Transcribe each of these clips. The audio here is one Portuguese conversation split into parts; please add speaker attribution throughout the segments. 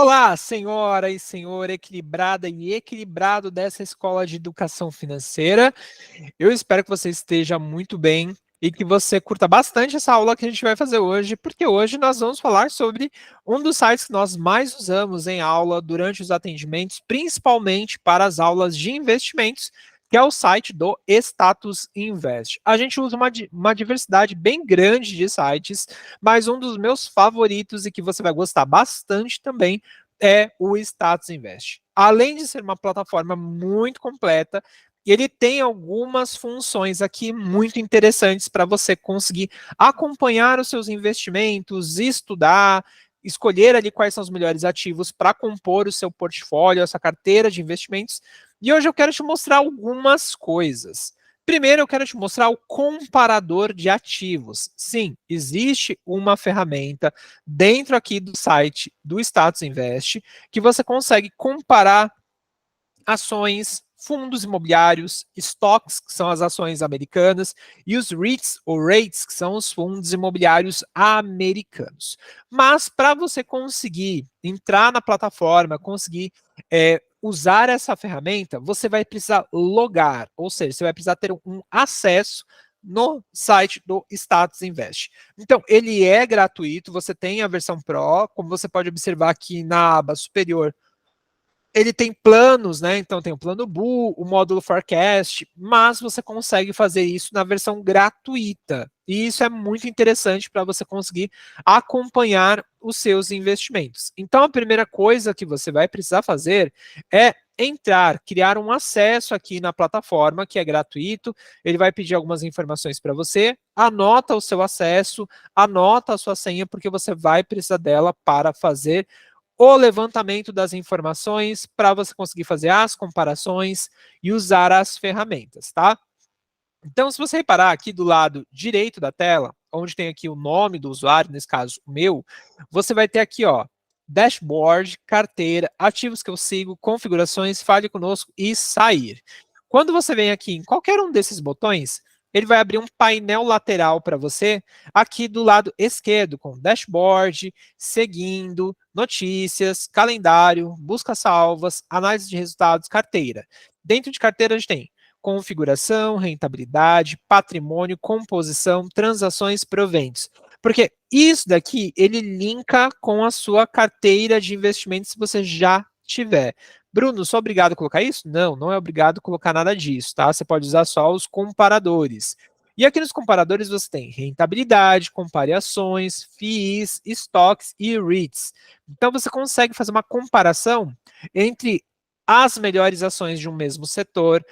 Speaker 1: Olá, senhora e senhor equilibrada e equilibrado dessa escola de educação financeira. Eu espero que você esteja muito bem e que você curta bastante essa aula que a gente vai fazer hoje, porque hoje nós vamos falar sobre um dos sites que nós mais usamos em aula durante os atendimentos, principalmente para as aulas de investimentos, que é o site do Status Invest. A gente usa uma diversidade bem grande de sites, mas um dos meus favoritos e que você vai gostar bastante também é o Status Invest. Além de ser uma plataforma muito completa, ele tem algumas funções aqui muito interessantes para você conseguir acompanhar os seus investimentos, estudar, escolher ali quais são os melhores ativos para compor o seu portfólio, essa carteira de investimentos. E hoje eu quero te mostrar algumas coisas. Primeiro, eu quero te mostrar o comparador de ativos. Sim, existe uma ferramenta dentro aqui do site do Status Invest que você consegue comparar ações, fundos imobiliários, estoques, que são as ações americanas, e os REITs, ou REITs, que são os fundos imobiliários americanos. Mas para você conseguir entrar na plataforma, conseguir usar essa ferramenta, você vai precisar logar, ou seja, você vai precisar ter um acesso no site do Status Invest. Então, ele é gratuito, você tem a versão Pro, como você pode observar aqui na aba superior, ele tem planos, né? Então tem o plano Bull, o módulo Forecast, mas você consegue fazer isso na versão gratuita. E isso é muito interessante para você conseguir acompanhar os seus investimentos. Então a primeira coisa que você vai precisar fazer é entrar, criar um acesso aqui na plataforma, que é gratuito. Ele vai pedir algumas informações para você, anota o seu acesso, anota a sua senha, porque você vai precisar dela para fazer o levantamento das informações para você conseguir fazer as comparações e usar as ferramentas, tá? Então, se você reparar aqui do lado direito da tela, onde tem aqui o nome do usuário, nesse caso o meu, você vai ter aqui, ó, dashboard, carteira, ativos que eu sigo, configurações, fale conosco e sair. Quando você vem aqui em qualquer um desses botões, ele vai abrir um painel lateral para você, aqui do lado esquerdo, com dashboard, seguindo, notícias, calendário, busca salvas, análise de resultados, carteira. Dentro de carteira a gente tem configuração, rentabilidade, patrimônio, composição, transações, proventos. Porque isso daqui, ele linka com a sua carteira de investimentos se você já tiver. Bruno, sou obrigado a colocar isso? Não, não é obrigado a colocar nada disso, tá? Você pode usar só os comparadores. E aqui nos comparadores você tem rentabilidade, compare ações, FIIs, estoques e REITs. Então você consegue fazer uma comparação entre as melhores ações de um mesmo setor,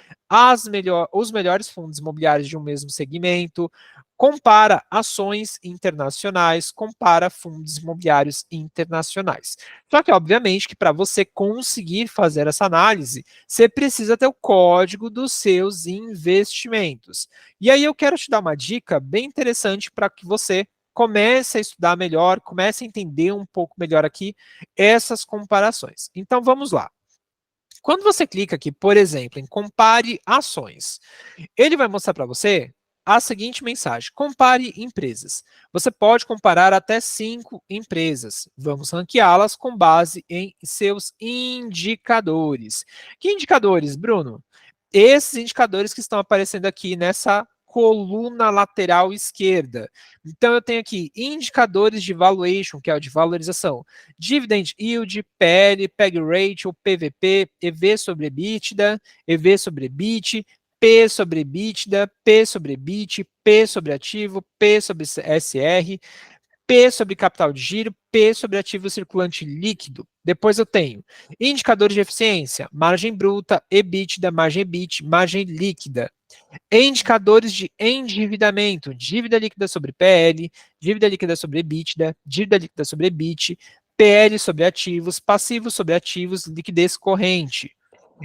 Speaker 1: os melhores fundos imobiliários de um mesmo segmento, compara ações internacionais, compara fundos imobiliários internacionais. Só que, obviamente, que para você conseguir fazer essa análise, você precisa ter o código dos seus investimentos. E aí eu quero te dar uma dica bem interessante para que você comece a estudar melhor, comece a entender um pouco melhor aqui essas comparações. Então, vamos lá. Quando você clica aqui, por exemplo, em compare ações, ele vai mostrar para você a seguinte mensagem: compare empresas. Você pode comparar até 5 empresas. Vamos ranqueá-las com base em seus indicadores. Que indicadores, Bruno? Esses indicadores que estão aparecendo aqui nessa coluna lateral esquerda. Então, eu tenho aqui indicadores de valuation, que é o de valorização, dividend yield, PL, PEG ratio, PVP, EV sobre EBITDA, EV sobre EBIT, P sobre EBITDA, P sobre EBIT, P sobre ativo, P sobre SR, P sobre capital de giro, P sobre ativo circulante líquido. Depois eu tenho indicadores de eficiência, margem bruta, EBITDA, margem EBIT, margem líquida. Indicadores de endividamento, dívida líquida sobre PL, dívida líquida sobre EBITDA, dívida líquida sobre EBIT, PL sobre ativos, passivos sobre ativos, liquidez corrente.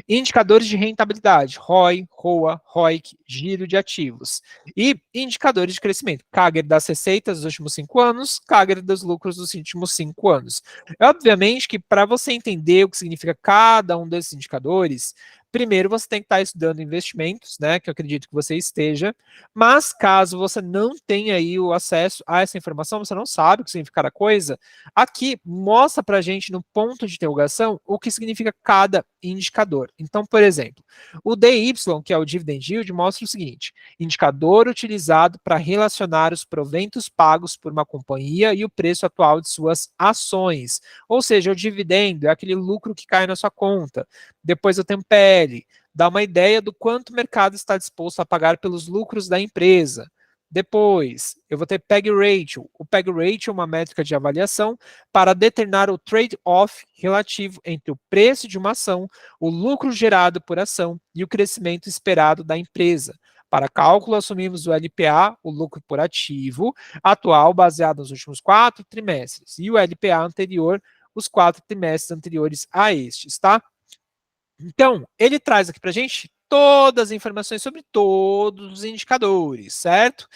Speaker 1: Indicadores de rentabilidade, ROI, ROA, ROIC, giro de ativos. E indicadores de crescimento, CAGR das receitas dos últimos 5 anos, CAGR dos lucros dos últimos 5 anos. Obviamente que para você entender o que significa cada um desses indicadores, primeiro você tem que estar estudando investimentos, né, que eu acredito que você esteja, mas caso você não tenha aí o acesso a essa informação, você não sabe o que significa a coisa, aqui mostra para a gente no ponto de interrogação o que significa cada indicador. Então, por exemplo, o DY, que é o Dividend Yield, mostra o seguinte: indicador utilizado para relacionar os proventos pagos por uma companhia e o preço atual de suas ações. Ou seja, o dividendo é aquele lucro que cai na sua conta. Depois eu tenho PL, dá uma ideia do quanto o mercado está disposto a pagar pelos lucros da empresa. Depois, eu vou ter PEG Ratio. O PEG Ratio é uma métrica de avaliação para determinar o trade-off relativo entre o preço de uma ação, o lucro gerado por ação e o crescimento esperado da empresa. Para cálculo, assumimos o LPA, o lucro por ativo, atual baseado nos últimos 4 trimestres, e o LPA anterior, os 4 trimestres anteriores a estes, tá? Então, ele traz aqui para a gente todas as informações sobre todos os indicadores, certo?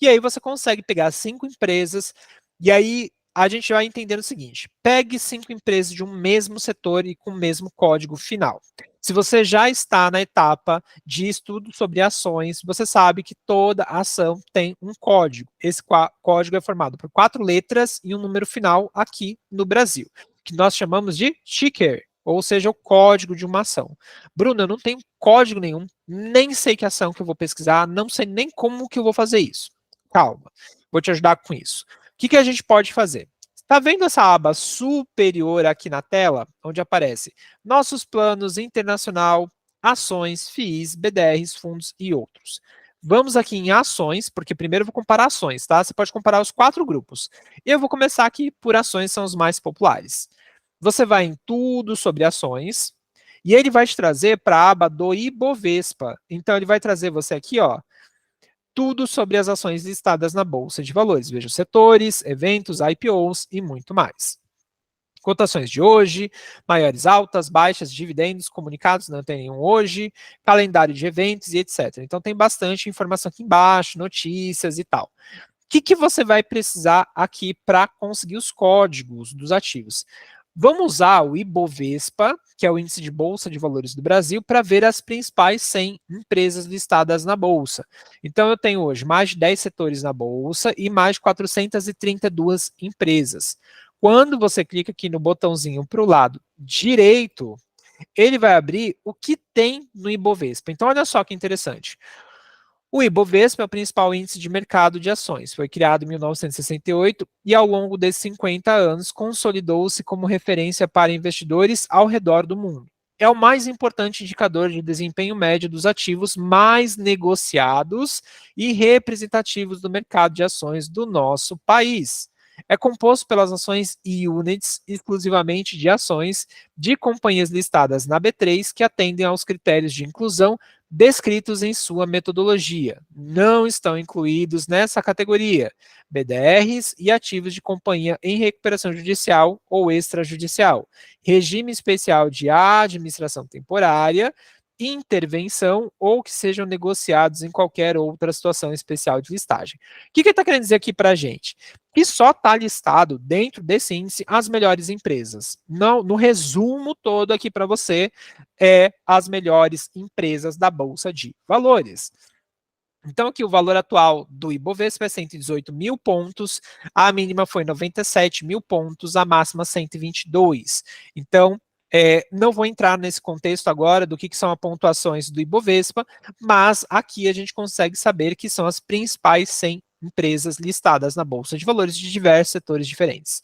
Speaker 1: E aí você consegue pegar 5 empresas, e aí a gente vai entender o seguinte: pegue 5 empresas de um mesmo setor e com o mesmo código final. Se você já está na etapa de estudo sobre ações, você sabe que toda ação tem um código. Esse código é formado por 4 letras e um número final aqui no Brasil, que nós chamamos de ticker, ou seja, o código de uma ação. Bruno, eu não tenho código nenhum, nem sei que ação que eu vou pesquisar, não sei nem como que eu vou fazer isso. Calma, vou te ajudar com isso. O que a gente pode fazer? Está vendo essa aba superior aqui na tela, onde aparece nossos planos internacional, ações, FIIs, BDRs, fundos e outros. Vamos aqui em ações, porque primeiro eu vou comparar ações, tá? Você pode comparar os 4 grupos. Eu vou começar aqui por ações, são os mais populares. Você vai em tudo sobre ações e ele vai te trazer para a aba do Ibovespa. Então, ele vai trazer você aqui, ó, tudo sobre as ações listadas na Bolsa de Valores. Veja os setores, eventos, IPOs e muito mais. Cotações de hoje, maiores altas, baixas, dividendos, comunicados, não tem nenhum hoje, calendário de eventos e etc. Então, tem bastante informação aqui embaixo, notícias e tal. O que você vai precisar aqui para conseguir os códigos dos ativos? Vamos usar o Ibovespa, que é o índice de Bolsa de Valores do Brasil, para ver as principais 100 empresas listadas na Bolsa. Então, eu tenho hoje mais de 10 setores na Bolsa e mais de 432 empresas. Quando você clica aqui no botãozinho para o lado direito, ele vai abrir o que tem no Ibovespa. Então, olha só que interessante. O Ibovespa é o principal índice de mercado de ações. Foi criado em 1968 e, ao longo desses 50 anos, consolidou-se como referência para investidores ao redor do mundo. É o mais importante indicador de desempenho médio dos ativos mais negociados e representativos do mercado de ações do nosso país. É composto pelas ações e units exclusivamente de ações de companhias listadas na B3 que atendem aos critérios de inclusão descritos em sua metodologia. Não estão incluídos nessa categoria BDRs e ativos de companhia em recuperação judicial ou extrajudicial, regime especial de administração temporária, intervenção ou que sejam negociados em qualquer outra situação especial de listagem. O que ele está querendo dizer aqui para a gente? Que só está listado dentro desse índice as melhores empresas. Não, no resumo todo aqui para você, as melhores empresas da Bolsa de Valores. Então, aqui o valor atual do Ibovespa é 118 mil pontos, a mínima foi 97 mil pontos, a máxima 122. Então, não vou entrar nesse contexto agora do que são as pontuações do Ibovespa, mas aqui a gente consegue saber que são as principais 100 empresas listadas na Bolsa de Valores de diversos setores diferentes.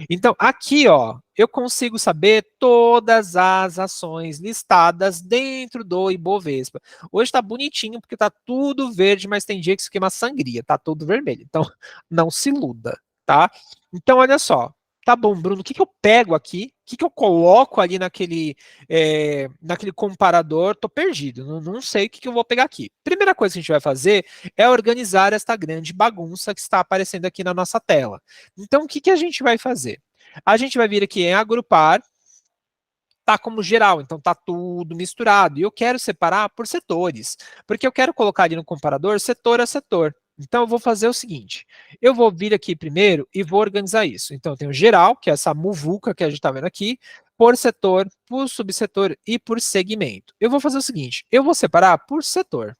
Speaker 1: Então, aqui, ó, eu consigo saber todas as ações listadas dentro do Ibovespa. Hoje tá bonitinho porque tá tudo verde, mas tem dia que isso aqui é uma sangria, tá tudo vermelho. Então, não se iluda, tá? Então, olha só. Tá bom, Bruno, o que eu pego aqui? O que eu coloco ali naquele comparador? Tô perdido, não sei o que eu vou pegar aqui. Primeira coisa que a gente vai fazer é organizar esta grande bagunça que está aparecendo aqui na nossa tela. Então, o que a gente vai fazer? A gente vai vir aqui em agrupar, tá como geral, então tá tudo misturado. E eu quero separar por setores, porque eu quero colocar ali no comparador setor a setor. Então, eu vou fazer o seguinte, eu vou vir aqui primeiro e vou organizar isso. Então, eu tenho geral, que é essa muvuca que a gente está vendo aqui, por setor, por subsetor e por segmento. Eu vou fazer o seguinte, eu vou separar por setor.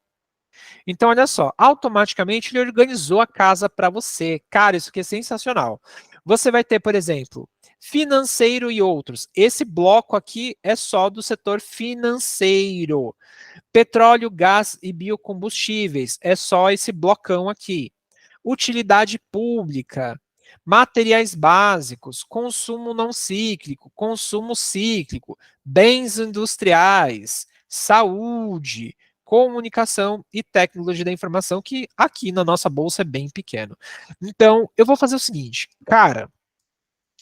Speaker 1: Então, olha só, automaticamente ele organizou a casa para você. Cara, isso aqui é sensacional. Você vai ter, por exemplo, financeiro e outros. Esse bloco aqui é só do setor financeiro. Petróleo, gás e biocombustíveis. É só esse blocão aqui. Utilidade pública, materiais básicos, consumo não cíclico, consumo cíclico, bens industriais, saúde, comunicação e tecnologia da informação, que aqui na nossa bolsa é bem pequeno. Então, eu vou fazer o seguinte, cara,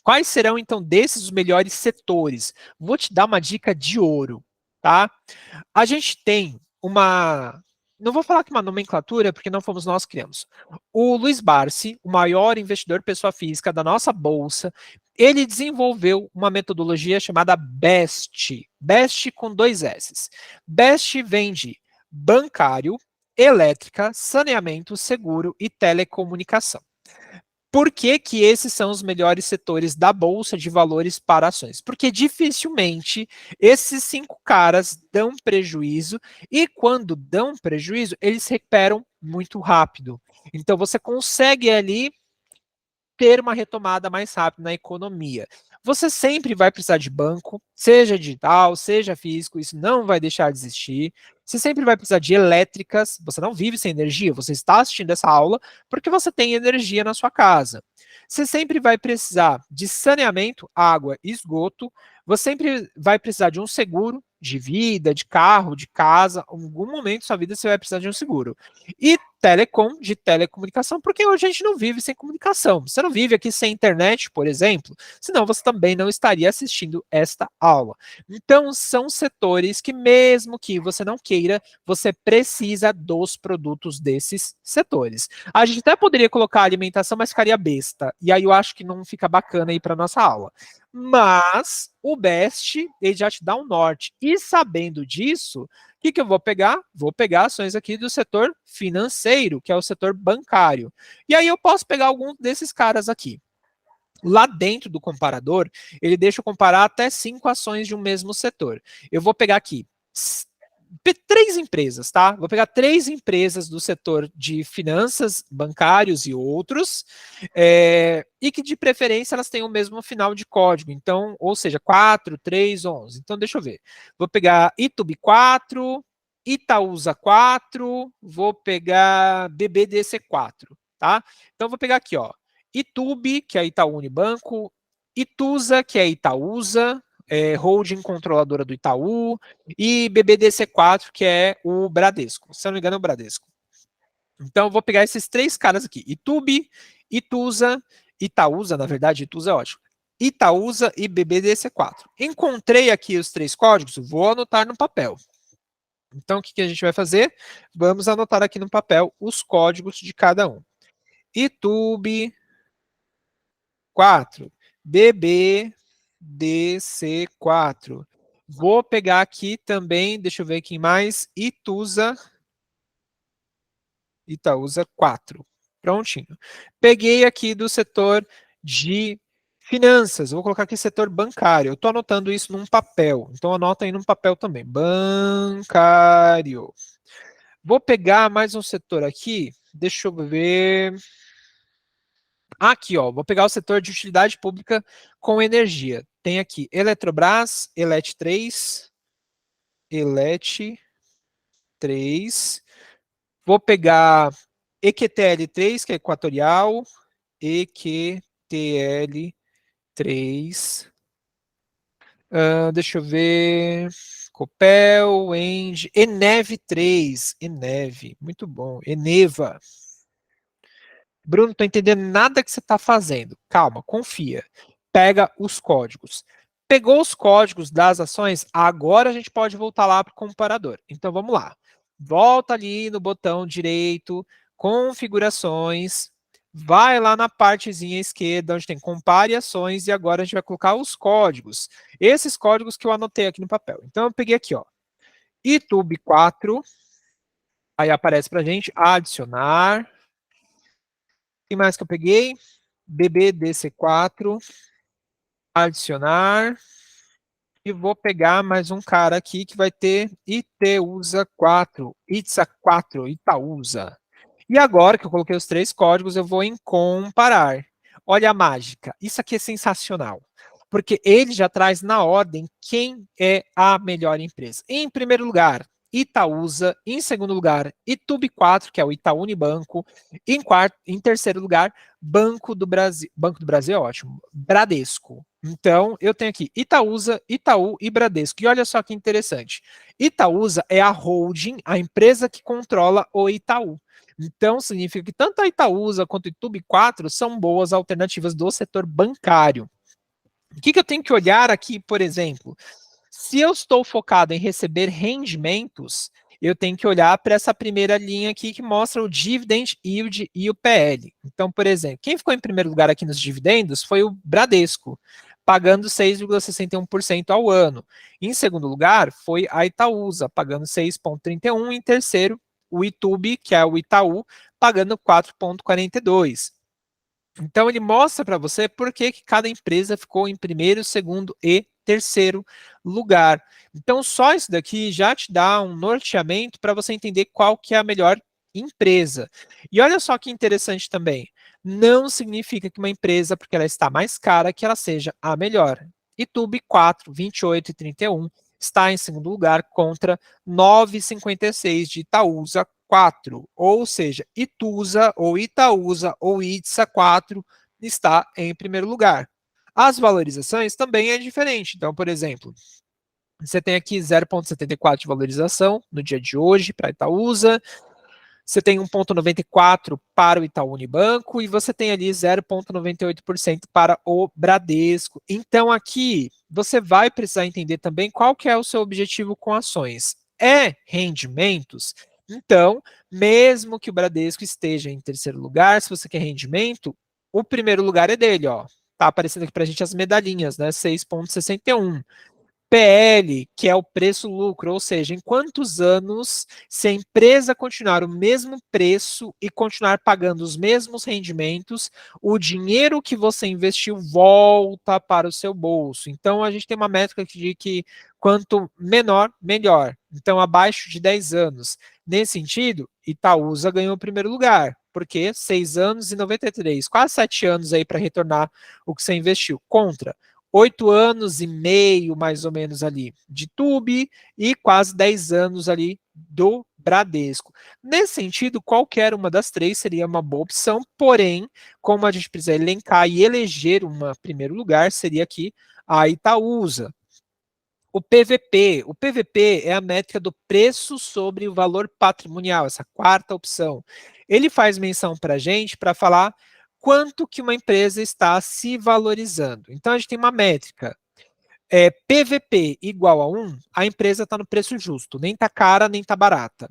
Speaker 1: quais serão então desses os melhores setores? Vou te dar uma dica de ouro, tá? A gente tem uma. Não vou falar que uma nomenclatura, porque não fomos nós que criamos. O Luiz Barsi, o maior investidor pessoa física da nossa bolsa, ele desenvolveu uma metodologia chamada BEST. BEST com 2 S. BEST vem de bancário, elétrica, saneamento, seguro e telecomunicação. Por que, que esses são os melhores setores da Bolsa de Valores para ações? Porque dificilmente esses 5 caras dão prejuízo e quando dão prejuízo, eles se recuperam muito rápido. Então você consegue ali ter uma retomada mais rápida na economia. Você sempre vai precisar de banco, seja digital, seja físico, isso não vai deixar de existir. Você sempre vai precisar de elétricas, você não vive sem energia, você está assistindo essa aula porque você tem energia na sua casa. Você sempre vai precisar de saneamento, água, esgoto, você sempre vai precisar de um seguro de vida, de carro, de casa, em algum momento da sua vida você vai precisar de um seguro. E telecom, de telecomunicação, porque hoje a gente não vive sem comunicação. Você não vive aqui sem internet, por exemplo, senão você também não estaria assistindo esta aula. Então, são setores que, mesmo que você não queira, você precisa dos produtos desses setores. A gente até poderia colocar alimentação, mas ficaria besta. E aí eu acho que não fica bacana aí para nossa aula. Mas o BEST, ele já te dá um norte. E sabendo disso, que eu vou pegar? Vou pegar ações aqui do setor financeiro, que é o setor bancário. E aí eu posso pegar algum desses caras aqui. Lá dentro do comparador, ele deixa eu comparar até 5 ações de um mesmo setor. Eu vou pegar aqui 3 empresas, tá? Vou pegar 3 empresas do setor de finanças, bancários e outros, e que de preferência elas tenham o mesmo final de código. Então, ou seja, 4, 3, 11. Então, deixa eu ver. Vou pegar Itubi 4, Itaúsa 4, vou pegar BBDC 4, tá? Então, vou pegar aqui, ó. Itube, que é Itaú Unibanco, Itusa, que é Itaúsa, holding controladora do Itaú, e BBDC4, que é o Bradesco. Se eu não me engano, é o Bradesco. Então, eu vou pegar esses 3 caras aqui: Itube, Itusa, Itaúsa, na verdade, Itusa é ótimo. Itaúsa e BBDC4. Encontrei aqui os 3 códigos, vou anotar no papel. Então, o que a gente vai fazer? Vamos anotar aqui no papel os códigos de cada um. Itube 4, BBDC4. Vou pegar aqui também, deixa eu ver quem mais, Itaúsa 4. Prontinho. Peguei aqui do setor de finanças, vou colocar aqui setor bancário. Eu estou anotando isso num papel, então anota aí num papel também. Bancário. Vou pegar mais um setor aqui, deixa eu ver. Aqui, ó, vou pegar o setor de utilidade pública com energia. Tem aqui Eletrobras, Elet3. Vou pegar EQTL3, que é Equatorial, EQTL3. Deixa eu ver. Copel, Engie, Eneve 3. Eneve, muito bom. Eneva. Bruno, não tô entendendo nada que você está fazendo. Calma, confia. Pega os códigos. Pegou os códigos das ações, agora a gente pode voltar lá para o comparador. Então vamos lá. Volta ali no botão direito, configurações, vai lá na partezinha esquerda, onde tem compare ações, e agora a gente vai colocar os códigos. Esses códigos que eu anotei aqui no papel. Então eu peguei aqui, ó, Itube 4, aí aparece para a gente adicionar. O que mais que eu peguei? BBDC4, adicionar. E vou pegar mais um cara aqui que vai ter Itaúsa 4, Itza 4, Itaúsa. E agora que eu coloquei os 3 códigos, eu vou em comparar. Olha a mágica, isso aqui é sensacional, porque ele já traz na ordem quem é a melhor empresa. Em primeiro lugar, Itaúsa, em segundo lugar, Itube 4, que é o Itaú Unibanco, em terceiro lugar, Banco do Brasil é ótimo, Bradesco. Então, eu tenho aqui Itaúsa, Itaú e Bradesco. E olha só que interessante. Itaúsa é a holding, a empresa que controla o Itaú. Então, significa que tanto a Itaúsa quanto o Itube 4 são boas alternativas do setor bancário. O que eu tenho que olhar aqui, por exemplo? Se eu estou focado em receber rendimentos, eu tenho que olhar para essa primeira linha aqui que mostra o dividend yield e o PL. Então, por exemplo, quem ficou em primeiro lugar aqui nos dividendos foi o Bradesco, pagando 6,61% ao ano. Em segundo lugar, foi a Itaúsa, pagando 6,31%. Em terceiro, o Itube, que é o Itaú, pagando 4,42%. Então, ele mostra para você por que cada empresa ficou em primeiro, segundo e terceiro lugar. Então, só isso daqui já te dá um norteamento para você entender qual que é a melhor empresa. E olha só que interessante também. Não significa que uma empresa, porque ela está mais cara, que ela seja a melhor. Itube 4, 28 e 31 está em segundo lugar contra 9,56 de Itaúsa 4, ou seja, Itusa ou Itaúsa ou Itsa 4 está em primeiro lugar. As valorizações também é diferente. Então, por exemplo, você tem aqui 0,74 de valorização no dia de hoje para Itaúsa, você tem 1,94 para o Itaú Unibanco e você tem ali 0,98% para o Bradesco. Então, aqui você vai precisar entender também qual que é o seu objetivo com ações. É rendimentos? Então, mesmo que o Bradesco esteja em terceiro lugar, se você quer rendimento, o primeiro lugar é dele, ó. Tá aparecendo aqui para a gente as medalhinhas, né? 6,61. PL, que é o preço-lucro, ou seja, em quantos anos, se a empresa continuar o mesmo preço e continuar pagando os mesmos rendimentos, o dinheiro que você investiu volta para o seu bolso. Então, a gente tem uma métrica de que quanto menor, melhor. Então, abaixo de 10 anos. Nesse sentido, Itaúsa ganhou o primeiro lugar, porque 6 anos e 93, quase 7 anos aí para retornar o que você investiu. Contra 8 anos e meio, mais ou menos, ali de Tube e quase 10 anos ali do Bradesco. Nesse sentido, qualquer uma das três seria uma boa opção, porém, como a gente precisa elencar e eleger um primeiro lugar, seria aqui a Itaúsa. O PVP é a métrica do preço sobre o valor patrimonial, essa quarta opção. Ele faz menção para a gente para falar quanto que uma empresa está se valorizando. Então, a gente tem uma métrica. PVP igual a 1, a empresa está no preço justo, nem está cara, nem está barata.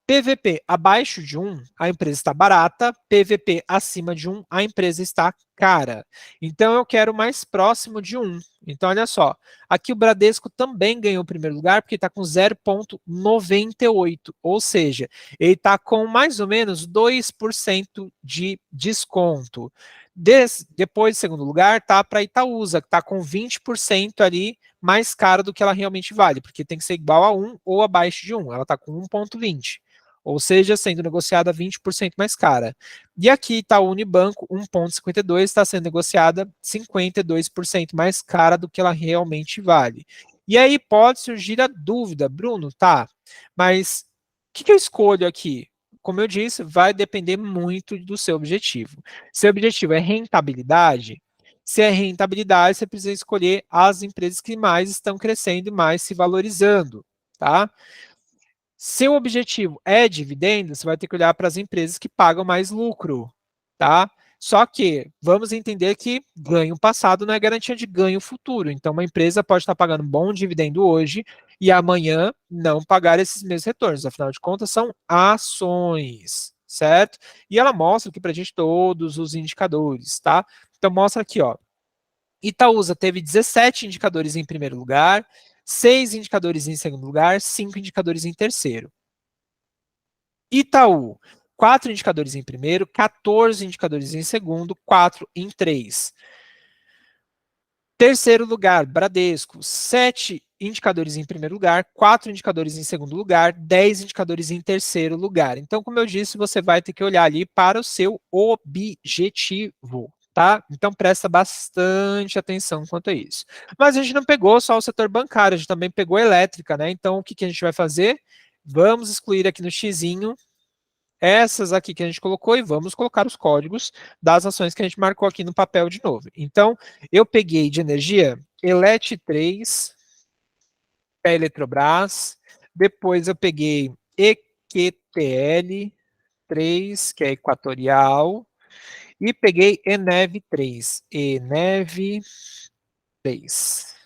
Speaker 1: PVP abaixo de 1, a empresa está barata. PVP acima de 1, a empresa está cara. Então, eu quero mais próximo de 1. Então, olha só. Aqui o Bradesco também ganhou o primeiro lugar, porque está com 0,98. Ou seja, ele está com mais ou menos 2% de desconto. Depois, em segundo lugar, está para a Itaúsa, que está com 20% ali mais cara do que ela realmente vale, porque tem que ser igual a 1 ou abaixo de 1. Ela está com 1,20. Ou seja, sendo negociada 20% mais cara. E aqui está o Unibanco, 1,52, está sendo negociada 52% mais cara do que ela realmente vale. E aí pode surgir a dúvida, Bruno, tá, mas o que eu escolho aqui? Como eu disse, vai depender muito do seu objetivo. Seu objetivo é rentabilidade? Se é rentabilidade, você precisa escolher as empresas que mais estão crescendo e mais se valorizando, tá? Seu objetivo é dividendo, você vai ter que olhar para as empresas que pagam mais lucro, tá? Só que vamos entender que ganho passado não é garantia de ganho futuro. Então, uma empresa pode estar pagando bom dividendo hoje e amanhã não pagar esses mesmos retornos. Afinal de contas, são ações, certo? E ela mostra aqui para a gente todos os indicadores, tá? Então, mostra aqui, ó. Itaúsa teve 17 indicadores em primeiro lugar, 6 indicadores em segundo lugar, 5 indicadores em terceiro. Itaú, 4 indicadores em primeiro, 14 indicadores em segundo, 4 em 3. Terceiro lugar, Bradesco, 7 indicadores em primeiro lugar, 4 indicadores em segundo lugar, 10 indicadores em terceiro lugar. Então, como eu disse, você vai ter que olhar ali para o seu objetivo, tá? Então, presta bastante atenção quanto a isso. Mas a gente não pegou só o setor bancário, a gente também pegou elétrica, né? Então, o que, que a gente vai fazer? Vamos excluir aqui no xizinho essas aqui que a gente colocou e vamos colocar os códigos das ações que a gente marcou aqui no papel de novo. Então, eu peguei de energia Elet 3, que é Eletrobras, depois eu peguei EQTL 3, que é Equatorial, e peguei Enev 3, Enev 3.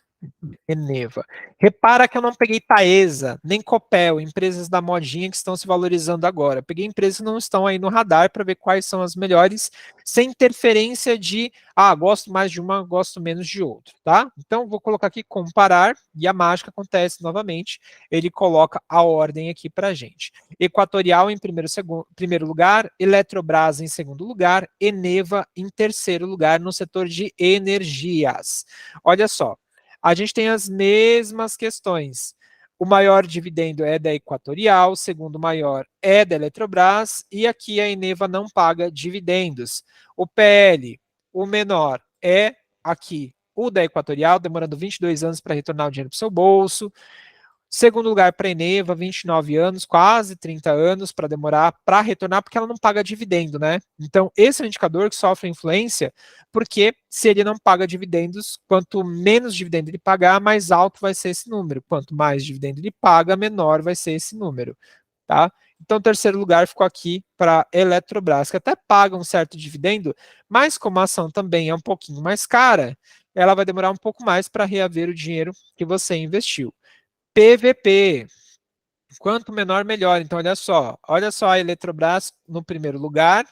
Speaker 1: Eneva. Repara que eu não peguei Taesa, nem Copel, empresas da modinha que estão se valorizando agora. Eu peguei empresas que não estão aí no radar para ver quais são as melhores, sem interferência de, gosto mais de uma, gosto menos de outra, tá? Então, vou colocar aqui comparar, e a mágica acontece novamente, ele coloca a ordem aqui para a gente. Equatorial em primeiro lugar, Eletrobras em segundo lugar, Eneva em terceiro lugar no setor de energias. Olha só, a gente tem as mesmas questões. O maior dividendo é da Equatorial, o segundo maior é da Eletrobras, e aqui a Eneva não paga dividendos. O PL, o menor, é aqui o da Equatorial, demorando 22 anos para retornar o dinheiro para o seu bolso. Segundo lugar para a Eneva, 29 anos, quase 30 anos para demorar para retornar, porque ela não paga dividendo, né? Então, esse é um indicador que sofre influência, porque se ele não paga dividendos, quanto menos dividendo ele pagar, mais alto vai ser esse número. Quanto mais dividendo ele paga, menor vai ser esse número, tá? Então, o terceiro lugar ficou aqui para Eletrobras, que até paga um certo dividendo, mas como a ação também é um pouquinho mais cara, ela vai demorar um pouco mais para reaver o dinheiro que você investiu. PVP. Quanto menor, melhor. Então, olha só a Eletrobras no primeiro lugar,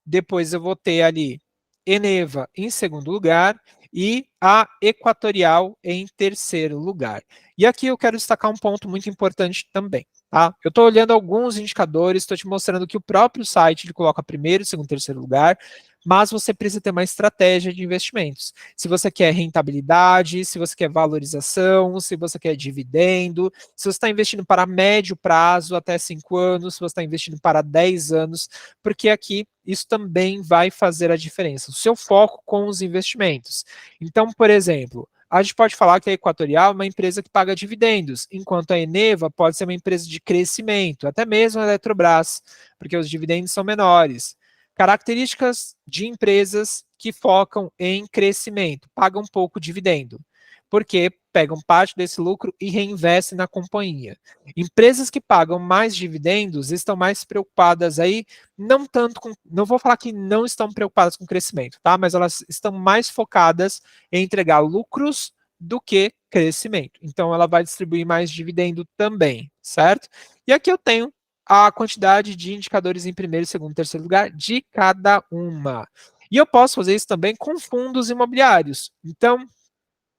Speaker 1: depois eu vou ter ali Eneva em segundo lugar e a Equatorial em terceiro lugar. E aqui eu quero destacar um ponto muito importante também. Tá? Eu estou olhando alguns indicadores, estou te mostrando que o próprio site ele coloca primeiro, segundo, terceiro lugar, mas você precisa ter uma estratégia de investimentos. Se você quer rentabilidade, se você quer valorização, se você quer dividendo, se você está investindo para médio prazo, até 5 anos, se você está investindo para 10 anos, porque aqui isso também vai fazer a diferença. O seu foco com os investimentos. Então, por exemplo, a gente pode falar que a Equatorial é uma empresa que paga dividendos, enquanto a Eneva pode ser uma empresa de crescimento, até mesmo a Eletrobras, porque os dividendos são menores. Características de empresas que focam em crescimento, pagam pouco dividendo, porque pegam parte desse lucro e reinvestem na companhia. Empresas que pagam mais dividendos estão mais preocupadas aí, não tanto com, não vou falar que não estão preocupadas com crescimento, tá? Mas elas estão mais focadas em entregar lucros do que crescimento. Então ela vai distribuir mais dividendo também, certo? E aqui eu tenho a quantidade de indicadores em primeiro, segundo, terceiro lugar de cada uma. E eu posso fazer isso também com fundos imobiliários. Então,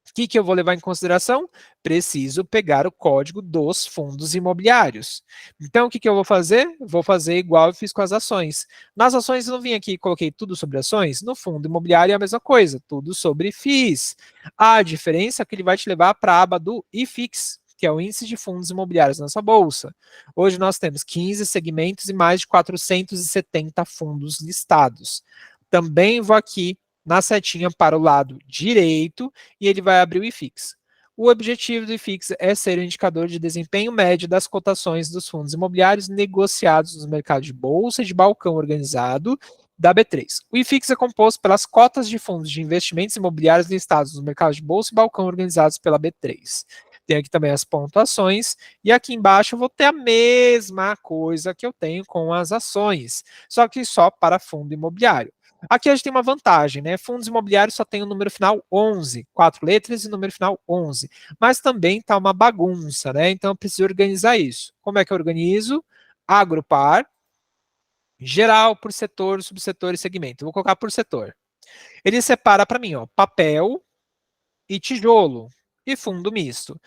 Speaker 1: o que eu vou levar em consideração? Preciso pegar o código dos fundos imobiliários. Então, o que eu vou fazer? Vou fazer igual eu fiz com as ações. Nas ações, eu não vim aqui e coloquei tudo sobre ações. No fundo imobiliário é a mesma coisa, tudo sobre FIIs. A diferença é que ele vai te levar para a aba do IFIX, que é o Índice de Fundos Imobiliários na nossa bolsa. Hoje nós temos 15 segmentos e mais de 470 fundos listados. Também vou aqui na setinha para o lado direito e ele vai abrir o IFIX. O objetivo do IFIX é ser o indicador de desempenho médio das cotações dos fundos imobiliários negociados nos mercados de bolsa e de balcão organizado da B3. O IFIX é composto pelas cotas de fundos de investimentos imobiliários listados nos mercados de bolsa e balcão organizados pela B3. Tem aqui também as pontuações, e aqui embaixo eu vou ter a mesma coisa que eu tenho com as ações, só que só para fundo imobiliário. Aqui a gente tem uma vantagem, né? Fundos imobiliários só tem o número final 11, 4 letras e número final 11. Mas também está uma bagunça, né? Então eu preciso organizar isso. Como é que eu organizo? Agrupar, geral por setor, subsetor e segmento. Eu vou colocar por setor. Ele separa para mim, ó, papel e tijolo e fundo misto.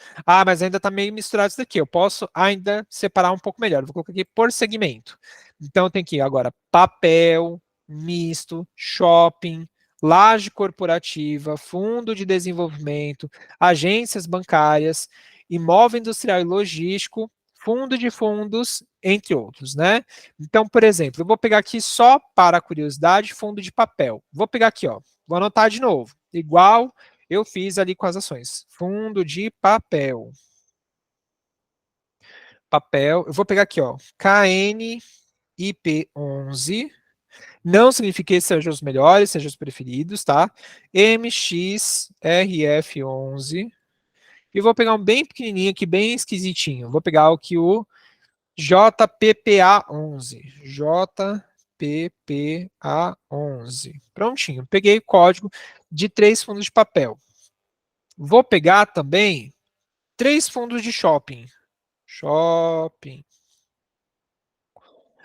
Speaker 1: Mas ainda está meio misturado isso daqui. Eu posso ainda separar um pouco melhor. Eu vou colocar aqui por segmento. Então tem aqui agora papel, misto, shopping, laje corporativa, fundo de desenvolvimento, agências bancárias, imóvel industrial e logístico, fundo de fundos, entre outros, né? Então, por exemplo, eu vou pegar aqui só para curiosidade, fundo de papel. Vou pegar aqui, ó, vou anotar de novo, igual eu fiz ali com as ações. Fundo de papel. Papel, eu vou pegar aqui, ó, KNIP11. Não significa que sejam os melhores, sejam os preferidos, tá? MXRF11. E vou pegar um bem pequenininho aqui, bem esquisitinho. Vou pegar aqui o JPPA11. JPPA11. Prontinho. Peguei o código de 3 fundos de papel. Vou pegar também 3 fundos de shopping. Shopping.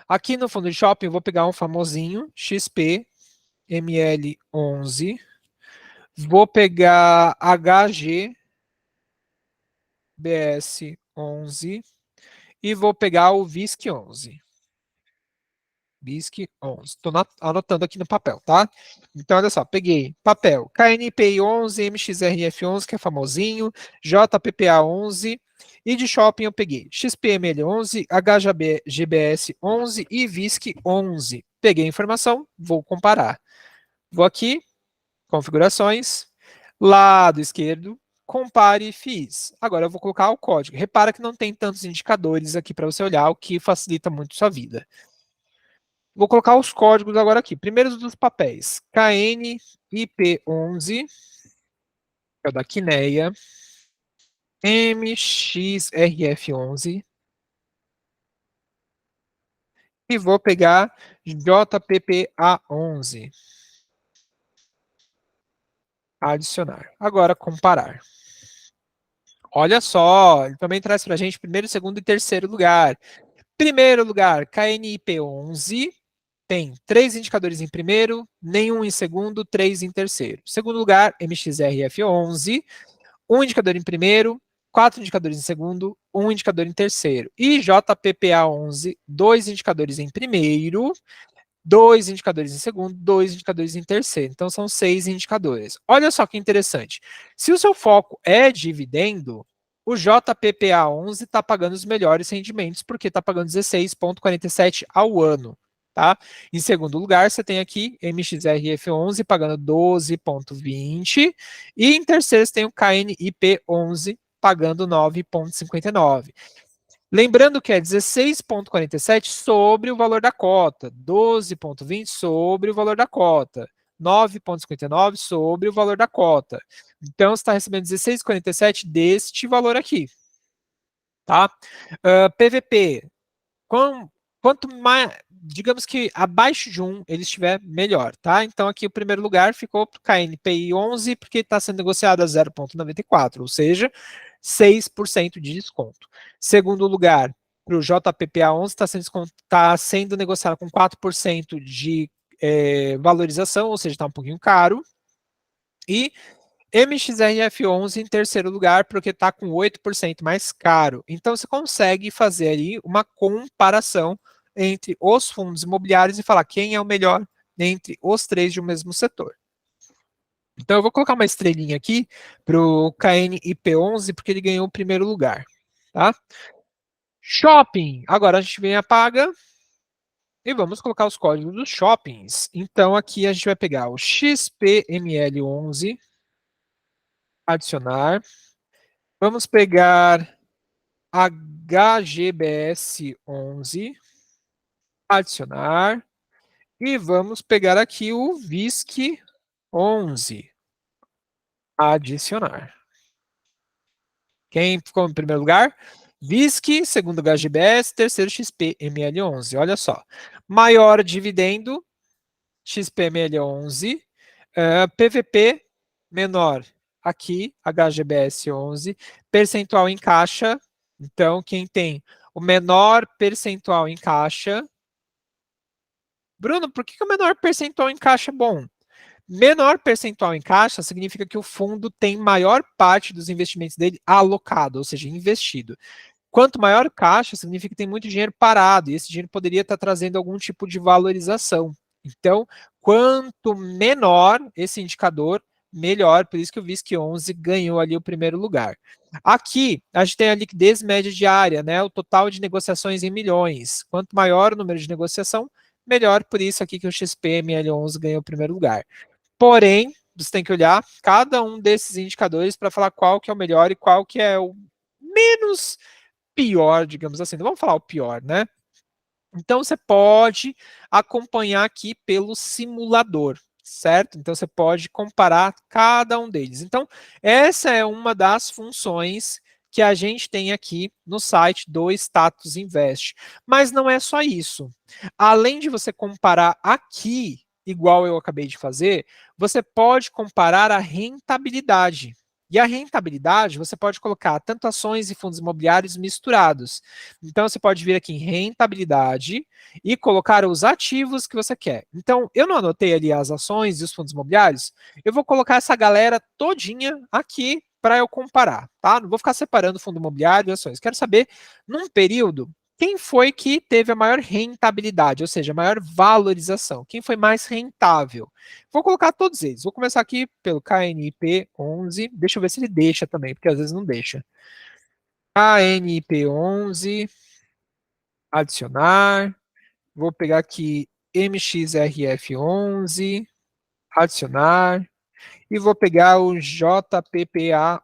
Speaker 1: Aqui no fundo de shopping, eu vou pegar um famosinho, XPML11. Vou pegar HGBS11 e vou pegar o VISC11. VISC11. Estou anotando aqui no papel, tá? Então, olha só, peguei papel KNPI11, MXRF11, que é famosinho, JPPA11, e de shopping eu peguei XPML11, HGBS11 e VISC11. Peguei a informação, vou comparar. Vou aqui, configurações, lado esquerdo, compare FIIs. Agora eu vou colocar o código. Repara que não tem tantos indicadores aqui para você olhar, o que facilita muito sua vida. Vou colocar os códigos agora aqui. Primeiro dos papéis. KNIP11, que é o da Quineia. MXRF11. E vou pegar JPPA11. Adicionar. Agora, comparar. Olha só, ele também traz para a gente primeiro, segundo e terceiro lugar. Primeiro lugar, KNIP11. Tem 3 indicadores em primeiro, nenhum em segundo, 3 em terceiro. Segundo lugar, MXRF11. 1 indicador em primeiro, 4 indicadores em segundo, 1 indicador em terceiro. E JPPA11, 2 indicadores em primeiro, 2 indicadores em segundo, 2 indicadores em terceiro. Então, são 6 indicadores. Olha só que interessante. Se o seu foco é dividendo, o JPPA11 está pagando os melhores rendimentos, porque está pagando 16,47 ao ano. Tá? Em segundo lugar, você tem aqui MXRF11 pagando 12,20. E em terceiro, você tem o KNIP11 pagando 9,59. Lembrando que é 16,47 sobre o valor da cota, 12,20 sobre o valor da cota, 9,59 sobre o valor da cota. Então, você está recebendo 16,47 deste valor aqui. Tá? PVP, quanto mais, digamos que abaixo de 1 ele estiver, melhor, tá? Então, aqui o primeiro lugar ficou para o KNPI 11, porque está sendo negociado a 0,94, ou seja, 6% de desconto. Segundo lugar, para o JPPA 11, está sendo negociado com 4% de valorização, ou seja, está um pouquinho caro. E MXRF11 em terceiro lugar, porque está com 8% mais caro. Então, você consegue fazer aí uma comparação entre os fundos imobiliários e falar quem é o melhor entre os 3 de um mesmo setor. Então, eu vou colocar uma estrelinha aqui para o KNIP11, porque ele ganhou o primeiro lugar. Tá? Shopping. Agora a gente vem apaga e vamos colocar os códigos dos shoppings. Então, aqui a gente vai pegar o XPML11, adicionar. Vamos pegar HGBS11, adicionar. E vamos pegar aqui o VISC11, adicionar. Quem ficou em primeiro lugar? VISC, segundo HGBS, terceiro XPML11. Olha só. Maior dividendo, XPML11. PVP, menor, aqui, HGBS11. Percentual em caixa. Então, quem tem o menor percentual em caixa... Bruno, por que o menor percentual em caixa é bom? Menor percentual em caixa significa que o fundo tem maior parte dos investimentos dele alocado, ou seja, investido. Quanto maior caixa, significa que tem muito dinheiro parado, e esse dinheiro poderia estar trazendo algum tipo de valorização. Então, quanto menor esse indicador, melhor. Por isso que o VISC 11 ganhou ali o primeiro lugar. Aqui, a gente tem a liquidez média diária, né? O total de negociações em milhões. Quanto maior o número de negociação, melhor. Por isso aqui que o XPML11 ganhou o primeiro lugar. Porém, você tem que olhar cada um desses indicadores para falar qual que é o melhor e qual que é o menos pior, digamos assim. Não vamos falar o pior, né? Então, você pode acompanhar aqui pelo simulador, certo? Então, você pode comparar cada um deles. Então, essa é uma das funções que a gente tem aqui no site do Status Invest. Mas não é só isso. Além de você comparar aqui, igual eu acabei de fazer, você pode comparar a rentabilidade. E a rentabilidade, você pode colocar tanto ações e fundos imobiliários misturados. Então, você pode vir aqui em rentabilidade e colocar os ativos que você quer. Então, eu não anotei ali as ações e os fundos imobiliários, eu vou colocar essa galera todinha aqui para eu comparar, tá? Não vou ficar separando fundo imobiliário e ações. Quero saber, num período, quem foi que teve a maior rentabilidade, ou seja, a maior valorização? Quem foi mais rentável? Vou colocar todos eles. Vou começar aqui pelo KNP11. Deixa eu ver se ele deixa também, porque às vezes não deixa. KNP11, adicionar. Vou pegar aqui MXRF11, adicionar. E vou pegar o JPPA11.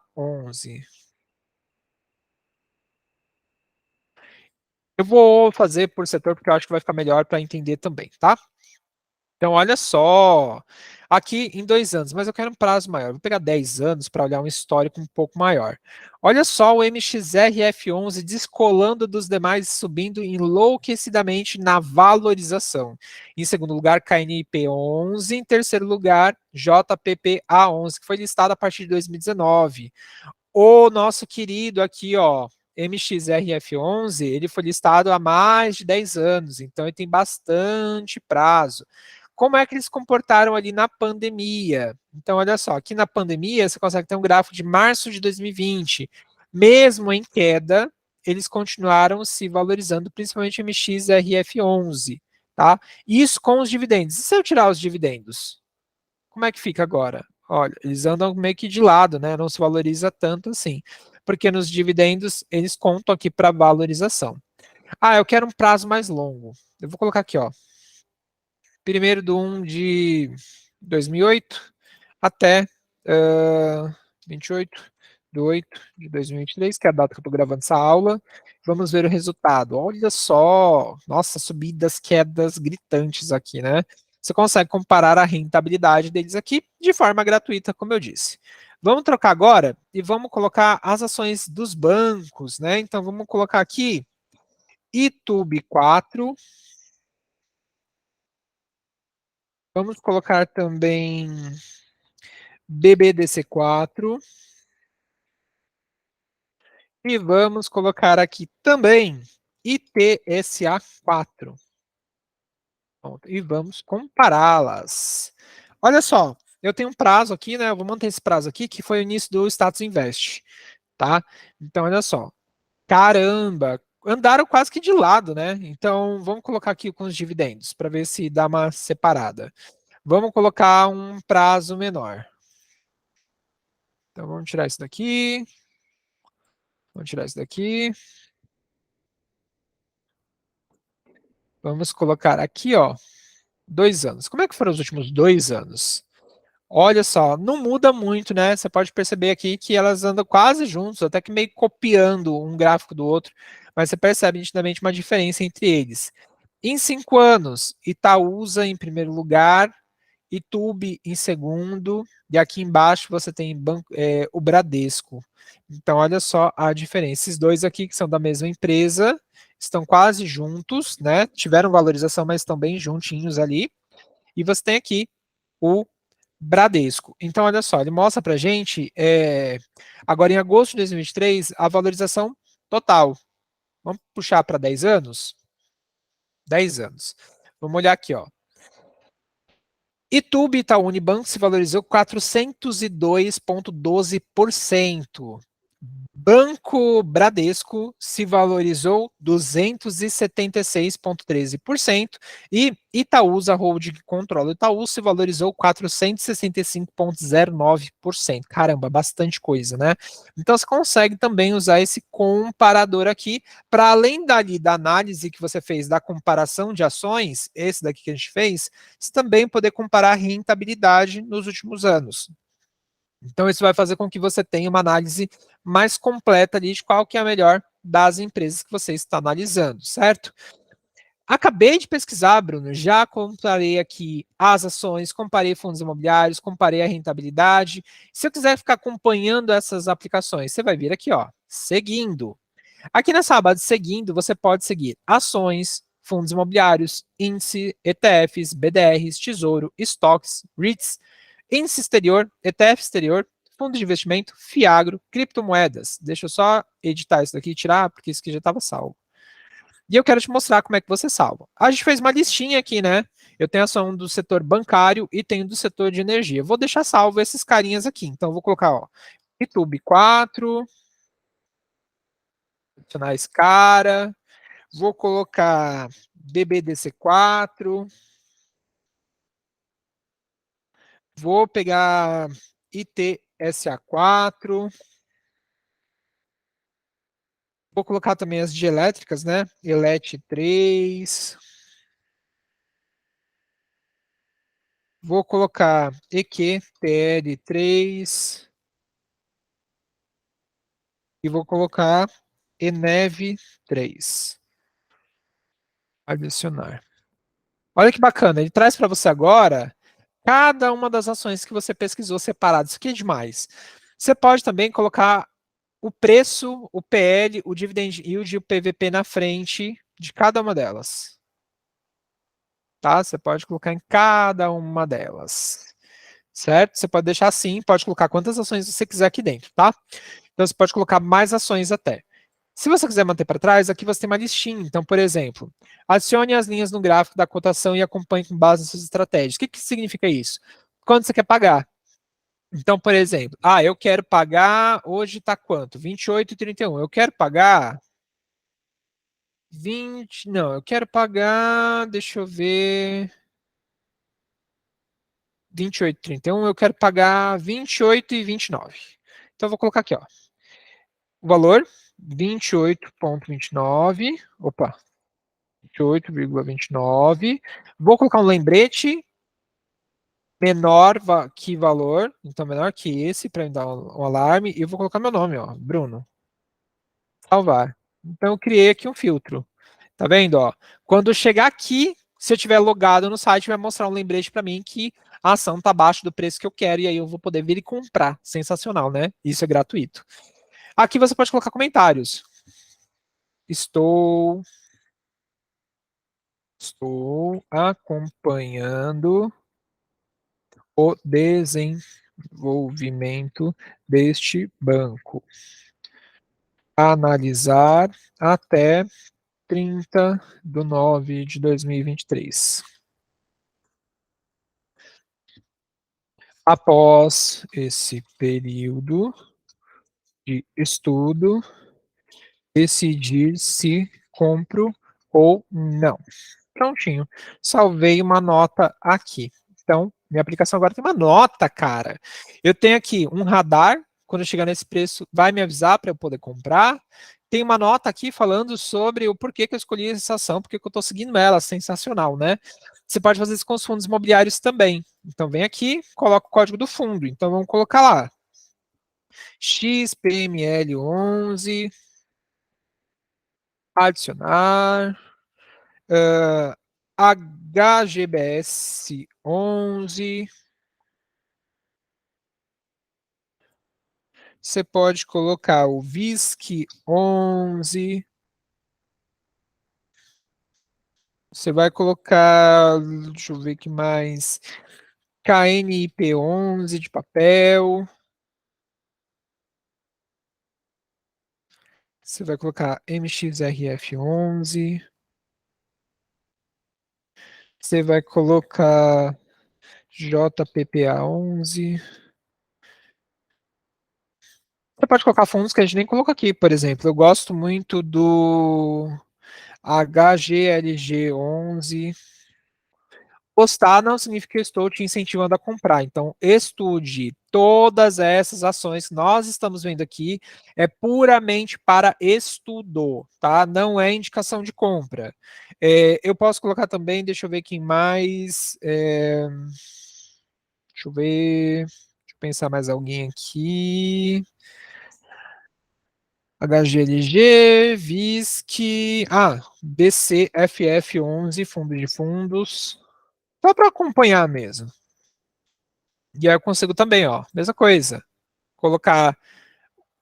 Speaker 1: Eu vou fazer por setor porque eu acho que vai ficar melhor para entender também, tá? Então, olha só, aqui em 2 anos, mas eu quero um prazo maior. Vou pegar 10 anos para olhar um histórico um pouco maior. Olha só o MXRF11 descolando dos demais e subindo enlouquecidamente na valorização. Em segundo lugar, KNIP11. Em terceiro lugar, JPPA11, que foi listado a partir de 2019. O nosso querido aqui, ó, MXRF11, ele foi listado há mais de 10 anos, então ele tem bastante prazo. Como é que eles se comportaram ali na pandemia? Então, olha só, aqui na pandemia você consegue ter um gráfico de março de 2020. Mesmo em queda, eles continuaram se valorizando, principalmente o MXRF11, tá? Isso com os dividendos. E se eu tirar os dividendos? Como é que fica agora? Olha, eles andam meio que de lado, né? Não se valoriza tanto assim. Porque nos dividendos eles contam aqui para valorização. Ah, eu quero um prazo mais longo. Eu vou colocar aqui, ó. Primeiro do 1 de 2008 até 28 de 8 de 2023, que é a data que eu estou gravando essa aula. Vamos ver o resultado. Olha só, nossa, subidas, quedas gritantes aqui, né? Você consegue comparar a rentabilidade deles aqui de forma gratuita, como eu disse. Vamos trocar agora e vamos colocar as ações dos bancos, né? Então vamos colocar aqui Itub 4. Vamos colocar também BBDC 4 e vamos colocar aqui também ITSA 4. E vamos compará-las. Olha só, eu tenho um prazo aqui, né? Eu vou manter esse prazo aqui, que foi o início do Status Invest, tá? Então, olha só. Caramba, andaram quase que de lado, né? Então, vamos colocar aqui com os dividendos, para ver se dá uma separada. Vamos colocar um prazo menor. Então, vamos tirar isso daqui. Vamos tirar isso daqui. Vamos colocar aqui, ó, 2 anos. Como é que foram os últimos 2 anos? Olha só, não muda muito, né? Você pode perceber aqui que elas andam quase juntos, até que meio copiando um gráfico do outro, mas você percebe nitidamente uma diferença entre eles. Em 5 anos, Itaúsa em primeiro lugar, Itube em segundo, e aqui embaixo você tem o Bradesco. Então, olha só a diferença. Esses dois aqui, que são da mesma empresa, estão quase juntos, né? Tiveram valorização, mas estão bem juntinhos ali. E você tem aqui o Bradesco. Então, olha só, ele mostra para a gente, agora em agosto de 2023, a valorização total. Vamos puxar para 10 anos? 10 anos. Vamos olhar aqui, ó. Itube Itaú Unibanco se valorizou 402,12%. Banco Bradesco se valorizou 276,13% e Itaúsa Holding, que controla o Itaú, se valorizou 465,09%. Caramba, bastante coisa, né? Então você consegue também usar esse comparador aqui para além da análise que você fez da comparação de ações, esse daqui que a gente fez, você também poder comparar a rentabilidade nos últimos anos. Então, isso vai fazer com que você tenha uma análise mais completa ali de qual que é a melhor das empresas que você está analisando, certo? Acabei de pesquisar, Bruno, já comparei aqui as ações, comparei fundos imobiliários, comparei a rentabilidade. Se eu quiser ficar acompanhando essas aplicações, você vai vir aqui, ó, seguindo. Aqui nessa aba de seguindo, você pode seguir ações, fundos imobiliários, índice, ETFs, BDRs, tesouro, estoques, REITs, índice exterior, ETF exterior, fundo de investimento, Fiagro, criptomoedas. Deixa eu só editar isso daqui e tirar, porque isso aqui já estava salvo. E eu quero te mostrar como é que você salva. A gente fez uma listinha aqui, né? Eu tenho ação do setor bancário e tenho do setor de energia. Eu vou deixar salvo esses carinhas aqui. Então, eu vou colocar, ó, YouTube 4, adicionar esse cara. Vou colocar BBDC4. Vou pegar ITSA4. Vou colocar também as de elétricas, né? ELET 3. Vou colocar EQTL3. E vou colocar ENEV 3. Adicionar. Olha que bacana, ele traz para você agora cada uma das ações que você pesquisou separado. Isso aqui é demais. Você pode também colocar o preço, o PL, o dividend yield e o PVP na frente de cada uma delas. Tá? Você pode colocar em cada uma delas. Certo? Você pode deixar assim, pode colocar quantas ações você quiser aqui dentro, tá? Então você pode colocar mais ações até. Se você quiser manter para trás, aqui você tem uma listinha. Então, por exemplo, adicione as linhas no gráfico da cotação e acompanhe com base nas suas estratégias. O que significa isso? Quando você quer pagar. Então, por exemplo, eu quero pagar, hoje está quanto? 28,31. Eu quero pagar 20, não, eu quero pagar, deixa eu ver, 28,31, eu quero pagar 28,29. Então, eu vou colocar aqui, ó, o valor 28,29, opa, 28,29. Vou colocar um lembrete menor que valor, então menor que esse, para me dar um alarme, e eu vou colocar meu nome, ó, Bruno. Salvar. Então eu criei aqui um filtro. Tá vendo, ó? Quando eu chegar aqui, se eu tiver logado no site, vai mostrar um lembrete para mim que a ação tá abaixo do preço que eu quero e aí eu vou poder vir e comprar. Sensacional, né? Isso é gratuito. Aqui você pode colocar comentários. Estou acompanhando o desenvolvimento deste banco. Analisar até 30/9/2023. Após esse período de estudo, decidir se compro ou não. Prontinho. Salvei uma nota aqui. Então, minha aplicação agora tem uma nota, cara. Eu tenho aqui um radar, quando eu chegar nesse preço, vai me avisar para eu poder comprar. Tem uma nota aqui falando sobre o porquê que eu escolhi essa ação, porque que eu estou seguindo ela. Sensacional, né? Você pode fazer isso com os fundos imobiliários também. Então, vem aqui, coloca o código do fundo. Então, vamos colocar lá. XPML11, adicionar. HGBS 11. Você pode colocar o VISC 11. Você vai colocar, deixa eu ver aqui mais, KNIP 11 de papel. Você vai colocar MXRF 11. Você vai colocar JPPA 11. Você pode colocar fundos que a gente nem colocou aqui, por exemplo. Eu gosto muito do HGLG11. Gostar não significa que eu estou te incentivando a comprar. Então, estude todas essas ações que nós estamos vendo aqui. É puramente para estudo, tá? Não é indicação de compra. Eu posso colocar também, deixa eu ver quem mais. Deixa eu ver. Deixa eu pensar mais alguém aqui. HGLG, VISC. BCFF11, fundo de fundos. Só para acompanhar mesmo. E aí eu consigo também, ó, mesma coisa. Colocar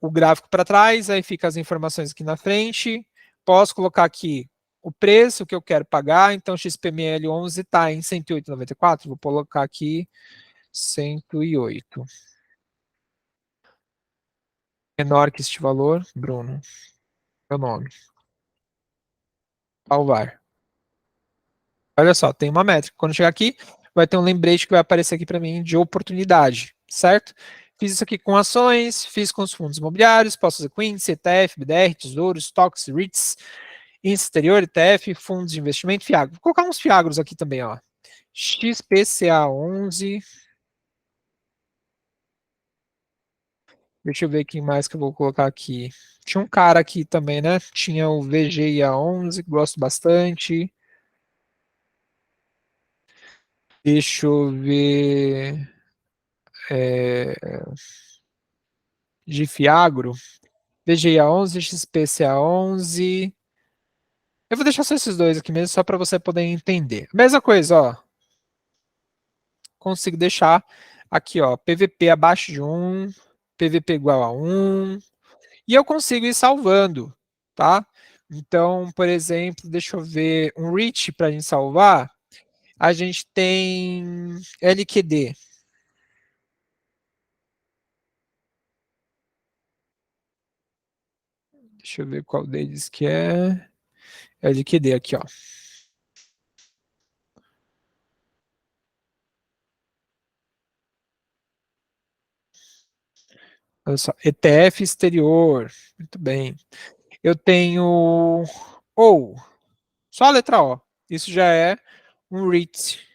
Speaker 1: o gráfico para trás, aí fica as informações aqui na frente. Posso colocar aqui o preço que eu quero pagar. Então, XPML 11 está em 108,94. Vou colocar aqui 108. Menor que este valor, Bruno. Meu nome. Salvar. Olha só, tem uma métrica. Quando chegar aqui, vai ter um lembrete que vai aparecer aqui para mim de oportunidade, certo? Fiz isso aqui com ações, fiz com os fundos imobiliários, posso fazer com índice, ETF, BDR, Tesouro, Stocks, REITs, índice exterior, ETF, fundos de investimento, Fiagro. Vou colocar uns Fiagros aqui também, ó. XPCA11. Deixa eu ver quem mais que eu vou colocar aqui. Tinha um cara aqui também, né? Tinha o VGIA11, gosto bastante. Deixa eu ver. De Fiagro. VGIA11, XPCA11. Eu vou deixar só esses dois aqui mesmo, só para você poder entender. Mesma coisa, ó. Consigo deixar aqui, ó. PVP abaixo de 1, PVP igual a 1. E eu consigo ir salvando, tá? Então, por exemplo, deixa eu ver um reach para a gente salvar. A gente tem LQD. Deixa eu ver qual deles que é. LQD aqui, ó. Olha só, ETF exterior. Muito bem. Eu tenho ou só a letra O. Isso já é um REIT.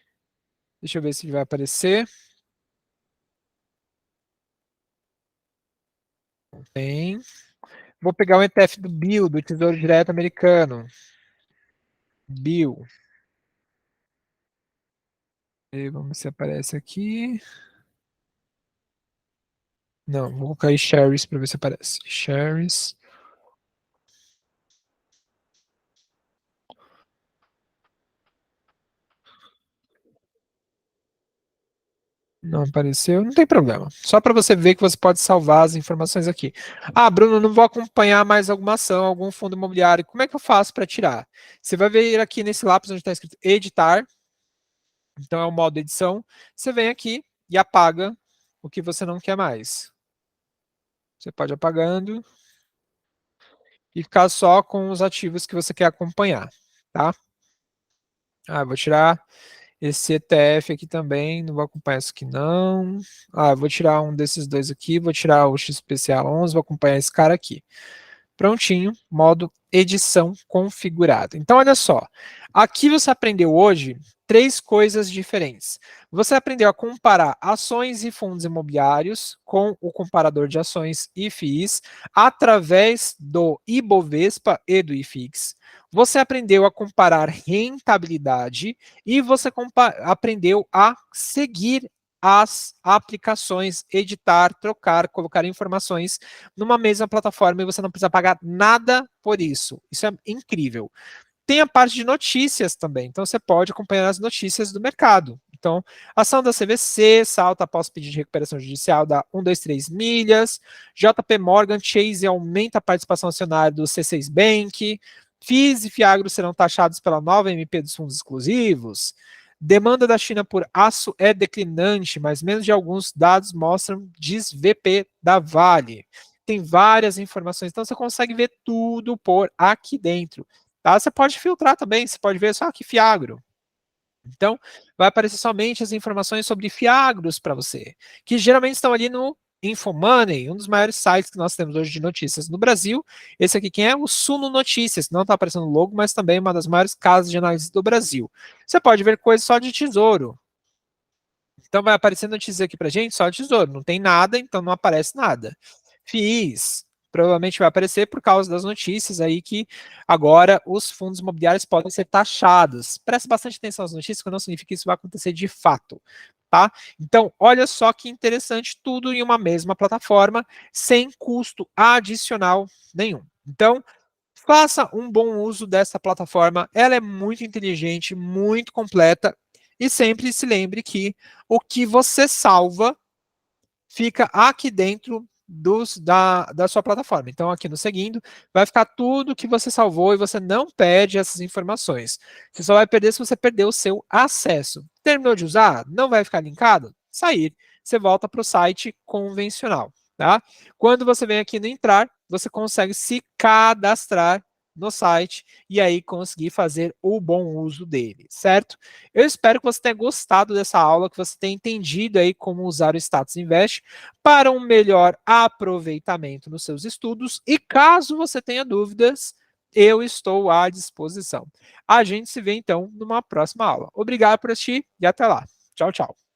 Speaker 1: Deixa eu ver se vai aparecer. Tem. Vou pegar um ETF do BIL, do Tesouro Direto Americano. BIL. E vamos ver se aparece aqui. Não, vou colocar aí Shares para ver se aparece. Shares. Não apareceu, não tem problema. Só para você ver que você pode salvar as informações aqui. Ah, Bruno, não vou acompanhar mais alguma ação, algum fundo imobiliário. Como é que eu faço para tirar? Você vai ver aqui nesse lápis onde está escrito editar. Então é o modo edição. Você vem aqui e apaga o que você não quer mais. Você pode ir apagando e ficar só com os ativos que você quer acompanhar, tá? Vou tirar esse ETF aqui também, não vou acompanhar isso aqui não. Vou tirar um desses dois aqui, vou tirar o XPCA11, vou acompanhar esse cara aqui. Prontinho, modo edição configurado. Então, olha só, aqui você aprendeu hoje 3 coisas diferentes. Você aprendeu a comparar ações e fundos imobiliários com o comparador de ações e FIIs através do Ibovespa e do IFIX. Você aprendeu a comparar rentabilidade e você aprendeu a seguir as aplicações, editar, trocar, colocar informações numa mesma plataforma e você não precisa pagar nada por isso. Isso é incrível. Tem a parte de notícias também, então você pode acompanhar as notícias do mercado. Então, ação da CVC salta após pedido de recuperação judicial da 123 milhas, JP Morgan Chase aumenta a participação acionária do C6 Bank, FIIs e Fiagro serão taxados pela nova MP dos fundos exclusivos, demanda da China por aço é declinante, mas menos de alguns dados mostram, diz VP da Vale. Tem várias informações, então você consegue ver tudo por aqui dentro. Tá? Você pode filtrar também, você pode ver só aqui Fiagro. Então, vai aparecer somente as informações sobre Fiagros para você, que geralmente estão ali no Infomoney, um dos maiores sites que nós temos hoje de notícias no Brasil. Esse aqui quem é? O Suno Notícias, não está aparecendo o logo, mas também uma das maiores casas de análise do Brasil. Você pode ver coisas só de tesouro. Então vai aparecer notícia aqui pra gente só de tesouro, não tem nada, então não aparece nada. FIIs, provavelmente vai aparecer por causa das notícias aí que agora os fundos imobiliários podem ser taxados. Preste bastante atenção às notícias, que não significa que isso vai acontecer de fato, tá? Então, olha só que interessante, tudo em uma mesma plataforma, sem custo adicional nenhum. Então, faça um bom uso dessa plataforma, ela é muito inteligente, muito completa, e sempre se lembre que o que você salva fica aqui dentro da sua plataforma. Então, aqui no Seguindo, vai ficar tudo que você salvou e você não perde essas informações. Você só vai perder se você perder o seu acesso. Terminou de usar? Não vai ficar linkado? Sair. Você volta para o site convencional. Tá? Quando você vem aqui no Entrar, você consegue se cadastrar no site e aí conseguir fazer o bom uso dele, certo? Eu espero que você tenha gostado dessa aula, que você tenha entendido aí como usar o Status Invest para um melhor aproveitamento nos seus estudos e caso você tenha dúvidas, eu estou à disposição. A gente se vê então numa próxima aula. Obrigado por assistir e até lá. Tchau, tchau.